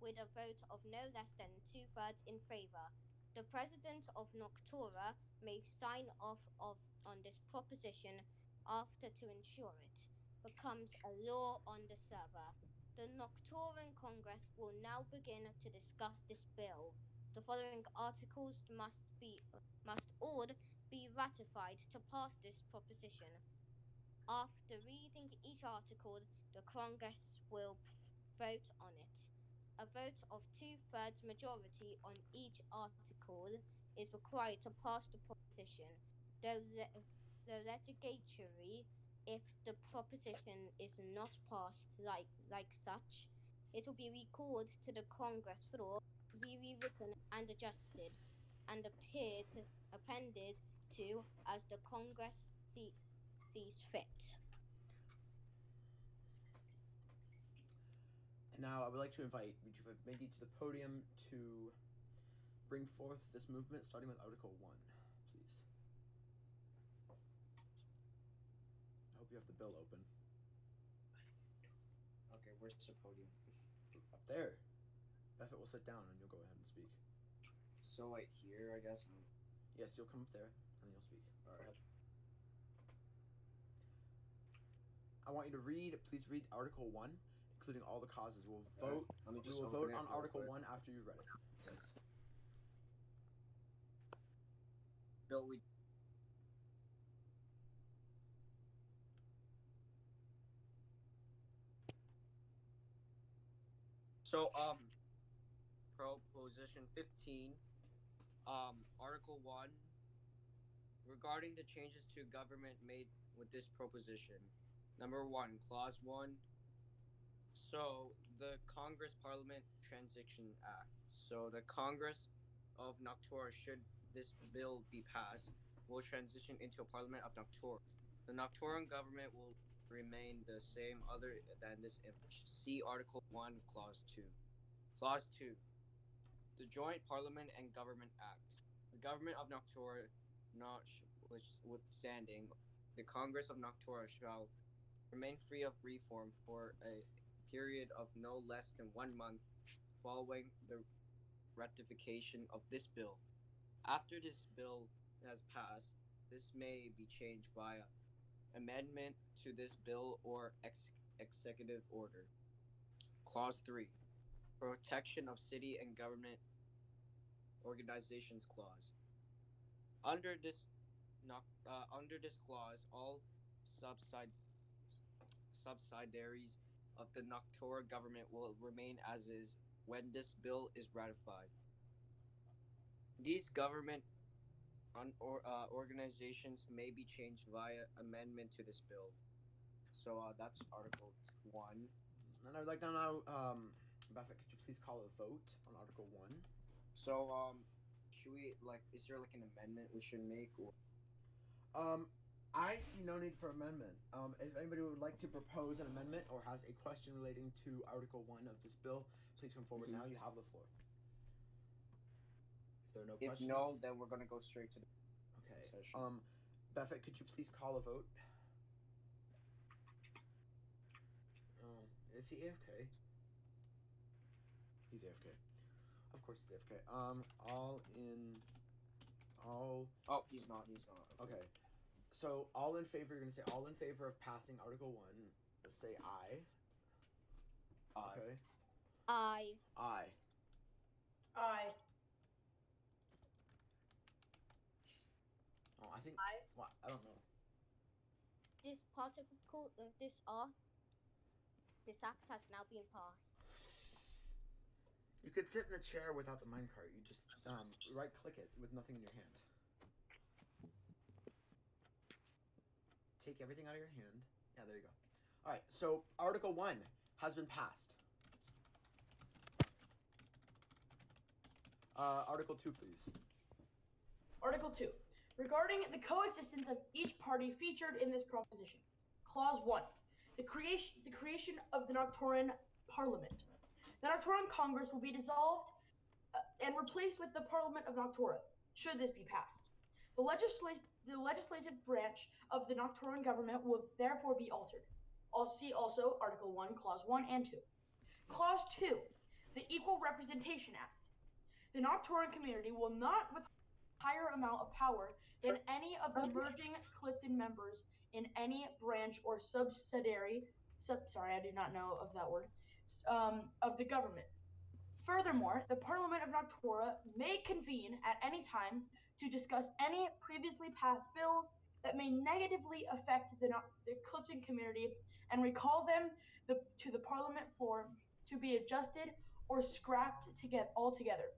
with a vote of no less than 2/3 in favor. The president of Noctora may sign off on this proposition after to ensure it becomes a law on the server. The Noctora Congress will now begin to discuss this bill. The following articles must all be ratified to pass this proposition. After reading each article, the Congress will vote on it. A vote of 2/3 majority on each article is required to pass the proposition. The legislature, if the proposition is not passed like such, it will be recalled to the Congress floor, be rewritten and adjusted, and appended to as the Congress sees fit. And now I would like to invite Mindy to the podium to bring forth this movement, starting with Article 1, please. I hope you have the bill open. Okay, where's the podium? Up there. Buffett will sit down and you'll go ahead and speak. So, like here, I guess? Yes, you'll come up there and then you'll speak. All right. I want you to please read Article 1, including all the causes. We'll vote. Let me just we will vote open it on real Article quick. 1 after you've read it. Yes. Bill, we. So, Proposition 15, Article 1, regarding the changes to government made with this proposition. Number 1, Clause 1. So, the Congress Parliament Transition Act. So, the Congress of Noctora, should this bill be passed, will transition into a Parliament of Noctora. The Noctoran government will remain the same other than this image. See Article 1, Clause 2. Clause 2. The Joint Parliament and Government Act. The government of Noctora, notwithstanding, the Congress of Noctora shall remain free of reform for a period of no less than 1 month following the ratification of this bill. After this bill has passed, this may be changed via amendment to this bill or executive order. Clause 3. Protection of city and government organizations clause. Under this clause, all subsidiaries of the Noctora government will remain as is when this bill is ratified. These government organizations may be changed via amendment to this bill. So that's Article 1. And I'd like to know, Buffett, could you please call a vote on Article 1? So, should we, is there, an amendment we should make? Or? I see no need for amendment. If anybody would like to propose an amendment or has a question relating to Article 1 of this bill, please come forward now. You have the floor. If there are no questions... If no, then we're going to go straight to the session. Okay. Buffett, could you please call a vote? Oh, is he AFK? He's AFK. Of course he's AFK. Oh, he's not. Okay. So, all in favor, you're going to say all in favor of passing Article 1. Say aye. Aye. Okay. Aye. Aye. Aye. Oh, I think... Aye. Well, I don't know. This act has now been passed. You could sit in a chair without the minecart. You just right-click it with nothing in your hand. Take everything out of your hand. Yeah, there you go. All right, so Article 1 has been passed. Article 2, please. Article 2. Regarding the coexistence of each party featured in this proposition. Clause 1. The creation of the Noctoran Parliament. The Noctoran Congress will be dissolved and replaced with the Parliament of Noctora, should this be passed. The legislative branch of the Noctoran government will therefore be altered. See also Article 1, Clause 1 and 2. Clause 2. The Equal Representation Act. The Noctoran community will not withhold a higher amount of power than any of the merging Clifton members in any branch or subsidiary, sorry, I do not know of that word, of the government. Furthermore, the Parliament of Noctora may convene at any time to discuss any previously passed bills that may negatively affect the Clifton community and recall them to the Parliament floor to be adjusted or scrapped altogether.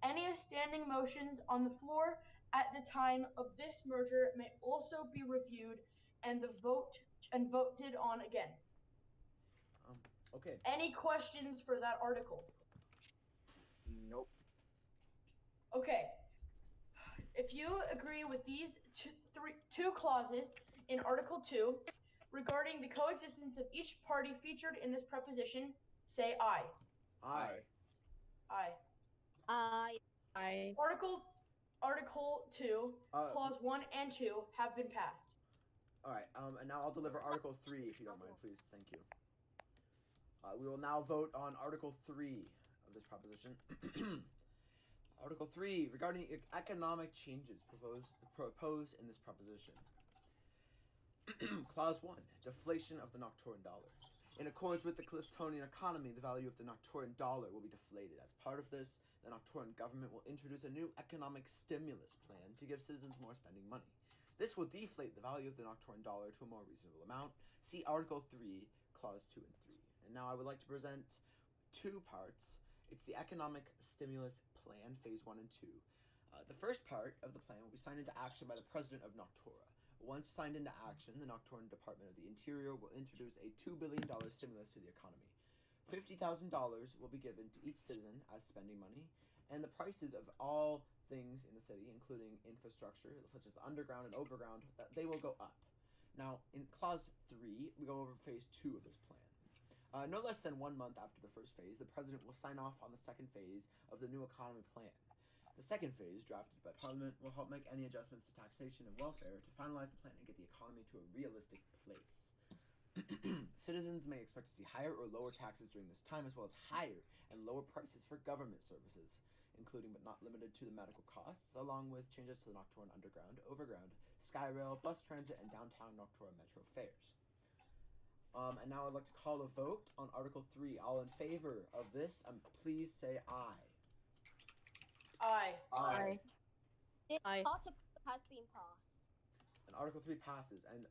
Any standing motions on the floor at the time of this merger may also be reviewed and voted on again. Okay. Any questions for that article? Nope. Okay. If you agree with these two clauses in Article 2 regarding the coexistence of each party featured in this preposition, say aye. Aye. Aye. I Article 2, Clause 1 and 2 have been passed. All right. And now I'll deliver Article 3, if you don't mind, please. Thank you. We will now vote on Article 3 of this proposition. Article 3, regarding economic changes proposed in this proposition. Clause 1, deflation of the Noctoran dollar. In accordance with the Cliftonian economy, the value of the Noctoran dollar will be deflated. As part of this, the Noctoran government will introduce a new economic stimulus plan to give citizens more spending money. This will deflate the value of the Noctoran dollar to a more reasonable amount. See Article 3, Clause 2 and 3. And now I would like to present two parts. It's the Economic Stimulus Plan, Phase 1 and 2. The first part of the plan will be signed into action by the President of Noctora. Once signed into action, the Noctoran Department of the Interior will introduce a $2 billion stimulus to the economy. $50,000 will be given to each citizen as spending money, and the prices of all things in the city, including infrastructure, such as the underground and overground, they will go up. Now, in Clause 3, we go over Phase 2 of this plan. No less than 1 month after the first phase, the President will sign off on the second phase of the new economy plan. The second phase, drafted by Parliament, will help make any adjustments to taxation and welfare to finalize the plan and get the economy to a realistic place. Citizens may expect to see higher or lower taxes during this time, as well as higher and lower prices for government services, including but not limited to the medical costs, along with changes to the Noctoran Underground, Overground, Skyrail, bus transit, and downtown Noctora Metro fares. And now I'd like to call a vote on Article 3. All in favor of this, please say aye. Aye. This Aye. article has been passed. And Article 3 passes. And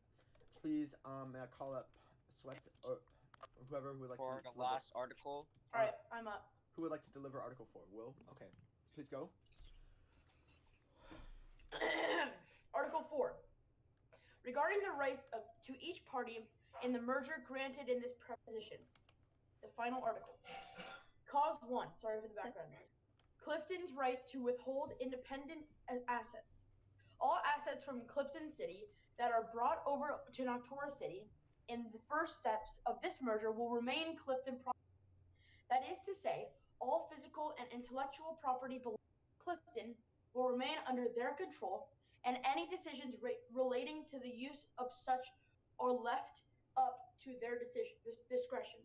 please, may I call up Sweats or whoever who would like For to the last article. Alright, I'm up. Who would like to deliver Article 4? Will? Okay. Please go. Article 4. Regarding the rights to each party in the merger granted in this preposition. The final article. Clause 1. Sorry for the background noise. Clifton's right to withhold independent assets. All assets from Clifton City that are brought over to Noctora City in the first steps of this merger will remain Clifton property. That is to say, all physical and intellectual property belonging to Clifton will remain under their control, and any decisions relating to the use of such are left up to their discretion.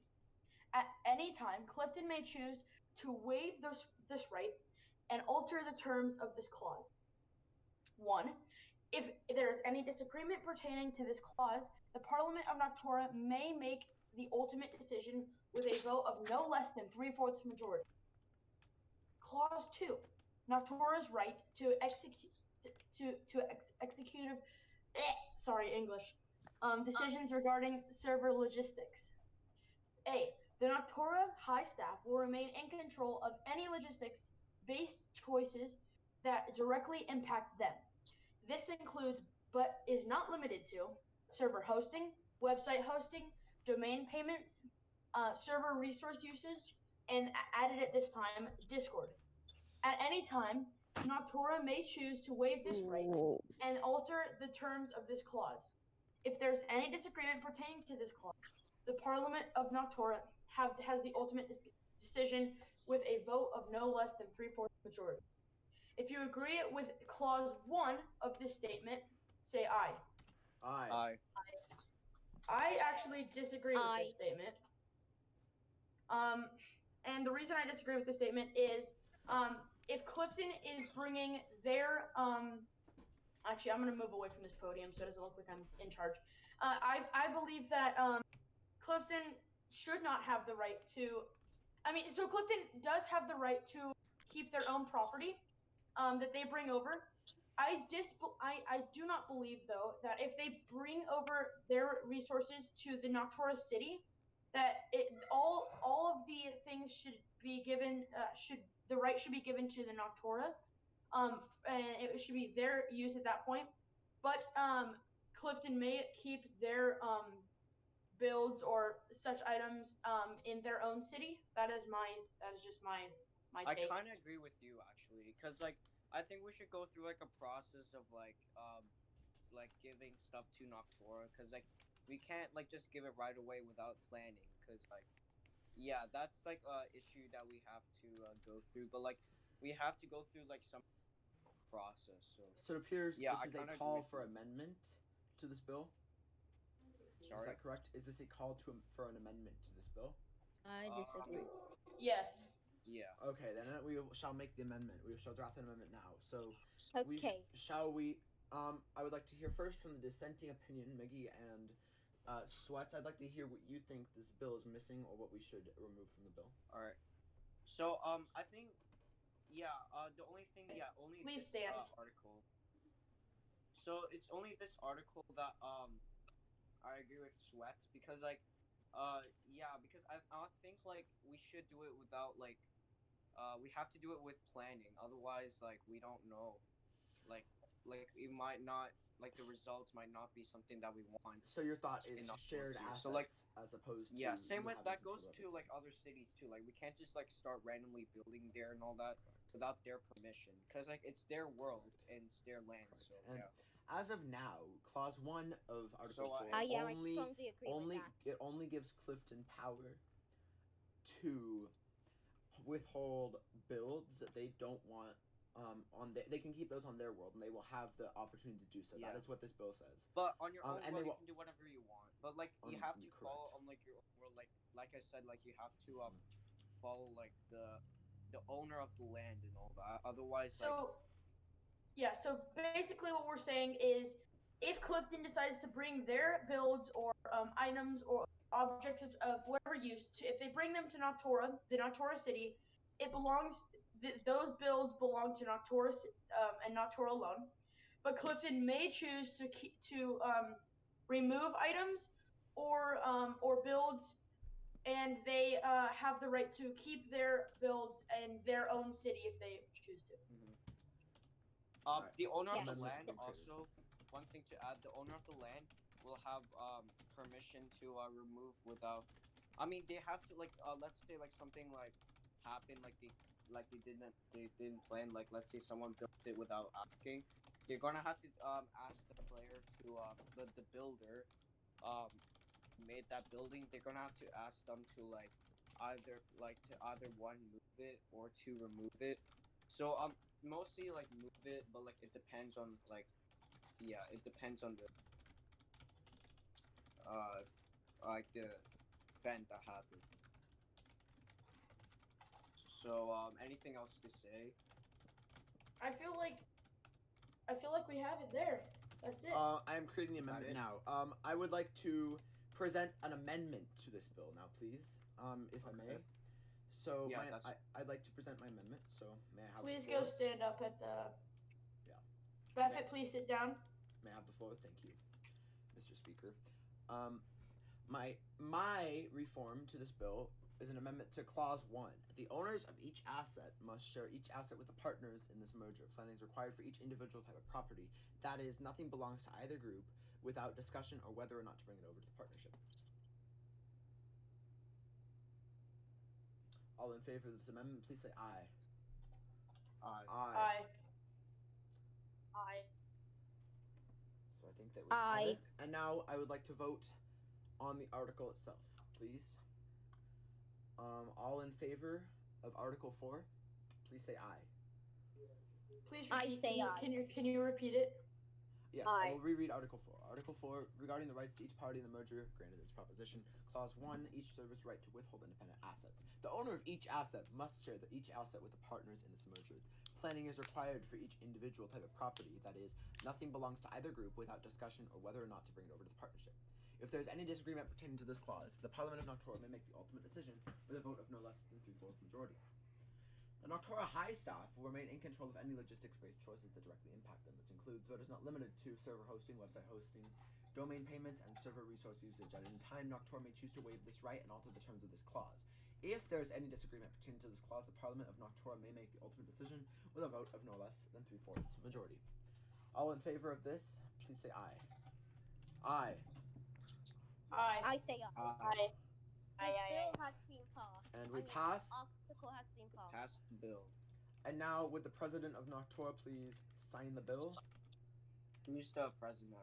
At any time, Clifton may choose to waive this right and alter the terms of this clause. 1. If there is any disagreement pertaining to this clause, the Parliament of Noctora may make the ultimate decision with a vote of no less than 3/4 majority. Clause 2. Noctora's right to executive decisions regarding server logistics. A. The Noctora High Staff will remain in control of any logistics-based choices that directly impact them. This includes, but is not limited to, server hosting, website hosting, domain payments, server resource usage, and added at this time, Discord. At any time, Noctora may choose to waive this right and alter the terms of this clause. If there's any disagreement pertaining to this clause, the Parliament of Noctora has the ultimate decision with a vote of no less than 3/4 majority. If you agree with Clause 1 of this statement, say aye. Aye. I actually disagree with this statement. And the reason I disagree with the statement is if Clifton is bringing their actually, I'm going to move away from this podium so it doesn't look like I'm in charge. I believe that Clifton should not have the right to. I mean, so Clifton does have the right to keep their own property that they bring over. I do not believe though that if they bring over their resources to the Noctora city, that all of the things should be given should the right should be given to the Noctora, and it should be their use at that point. But Clifton may keep their builds or such items in their own city. That is just my I take. kind of agree with you actually, because like I think we should go through like a process of like giving stuff to Noctora, because like we can't like just give it right away without planning, because like yeah, that's like a issue that we have to go through, but like we have to go through like some process. So So it appears yeah, I this is a kind of call for amendment to this bill. Sorry. Is that correct? Is this a call for an amendment to this bill? I disagree. Yes. Yeah. Okay, then we shall make the amendment. We shall draft an amendment now. So, Okay. I would like to hear first from the dissenting opinion, Miggy and Sweats. I'd like to hear what you think this bill is missing or what we should remove from the bill. All right. So I think the only thing only Please this stand. article. So it's only this article that I agree with Sweats, because like because I think like we should do it without like we have to do it with planning, otherwise like we don't know, like it might not, like the results might not be something that we want. So your thought is Enough shared to- assets so, like, as opposed to same you with having that goes control to over like other cities too, like we can't just like start randomly building there and all that without their permission, because like it's their world and it's their land. So And yeah. As of now, Clause 1 of Article 4 Yeah, I only strongly agree with that. it only gives Clifton power to withhold builds that they don't want they can keep those on their world, and they will have the opportunity to do so. Yeah. That is what this bill says. But on your own and world, they you will- can do whatever you want. But like you have to correct. follow on like your own world. Like I said, like you have to follow like the owner of the land and all that. Otherwise, like So basically what we're saying is if Clifton decides to bring their builds or items or objects of whatever use, if they bring them to Noctora, the Noctora city, those builds belong to Noctora and Noctora alone. But Clifton may choose to remove items or builds, and they have the right to keep their builds in their own city if they choose to. Alright. the owner of the Yes. land also. One thing to add: the owner of the land will have permission to remove without. I mean, they have to like let's say like something like happened, like they didn't plan, like let's say someone built it without asking. They're gonna have to ask the player to the builder made that building. They're gonna have to ask them to either one move it or to remove it. So mostly like move it, but like it depends on it depends on the like the event that happened. So anything else to say? I feel like we have it there. That's it. I am creating the amendment it? now. I would like to present an amendment to this bill now, please, if I may. Okay. So Yeah, I'd like to present my amendment. So may I have Please the go floor? stand up at the. Yeah. Buffett, please sit down. May I have the floor? Thank you, Mr. Speaker. My reform to this bill is an amendment to Clause 1. The owners of each asset must share each asset with the partners in this merger. Planning is required for each individual type of property. That is, nothing belongs to either group without discussion or whether or not to bring it over to the partnership. All in favor of this amendment, please say aye. Aye. Aye. Aye. So I think that we Aye. have it. And now I would like to vote on the article itself, please. All in favor of Article 4, please say aye. Please I repeat. say aye. Can you repeat it? Yes, I will reread Article 4. Article 4, regarding the rights to each party in the merger, granted its proposition. Clause 1, each server's right to withhold independent assets. The owner of each asset must share each asset with the partners in this merger. Planning is required for each individual type of property, that is, nothing belongs to either group without discussion or whether or not to bring it over to the partnership. If there is any disagreement pertaining to this clause, the Parliament of Noctora may make the ultimate decision with a vote of no less than 3/4 majority. The Noctora High Staff will remain in control of any logistics-based choices that directly impact them. This includes, but is not limited to, server hosting, website hosting, domain payments, and server resource usage. At any time, Noctora may choose to waive this right and alter the terms of this clause. If there is any disagreement pertaining to this clause, the Parliament of Noctora may make the ultimate decision with a vote of no less than 3/4 majority. All in favor of this, please say aye. Aye. I say Aye. This bill has been passed. And we pass. Article has been passed. Pass the bill. And now, would the President of Noctora please sign the bill? Who's the president?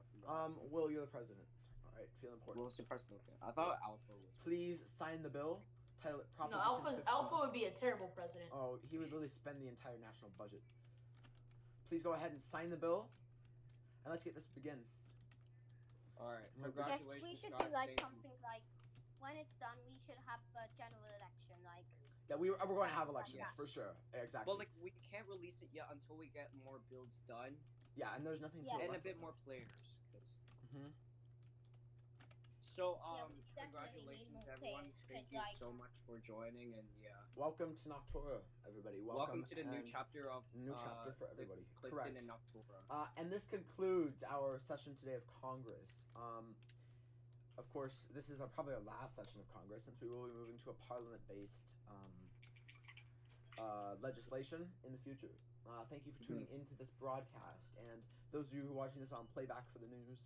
Will, you're the president. All right, feel important. Will's the president. Okay. I thought Alpha was. Please sign the bill. Title it Proposition No, 15. Alpha would be a terrible president. Oh, he would really spend the entire national budget. Please go ahead and sign the bill, and let's get this begin. All right. Yes, Congratulations. we should guys. do like Thank you. something like when it's done, we should have a general election. Like Yeah, we're going to have elections Yes. for sure. Exactly. Well, like we can't release it yet until we get more builds done yeah, and there's nothing to Yeah. and a elect bit right more now. players. Mhm. So Yeah, we definitely need congratulations more everyone. players, Thank 'cause, you like- so much for joining, and yeah. Welcome to Noctora, everybody. Welcome to the new and chapter of new chapter for everybody. Clifton Correct. and Noctora. And this concludes our session today of Congress. Of course, this is probably our last session of Congress, since we will be moving to a parliament-based legislation in the future. Thank you for tuning into this broadcast, and those of you who are watching this on playback for the news.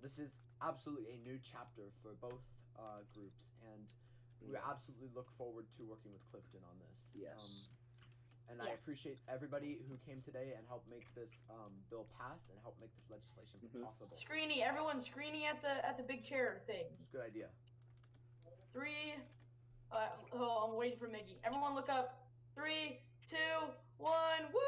This is absolutely a new chapter for both groups, and we absolutely look forward to working with Clifton on this. Yes. And I appreciate everybody who came today and helped make this bill pass and help make this legislation possible. Everyone's screening at the big chair thing. It's a good idea. 3. I'm waiting for Miggy. Everyone look up. 3, 2, 1. Woo!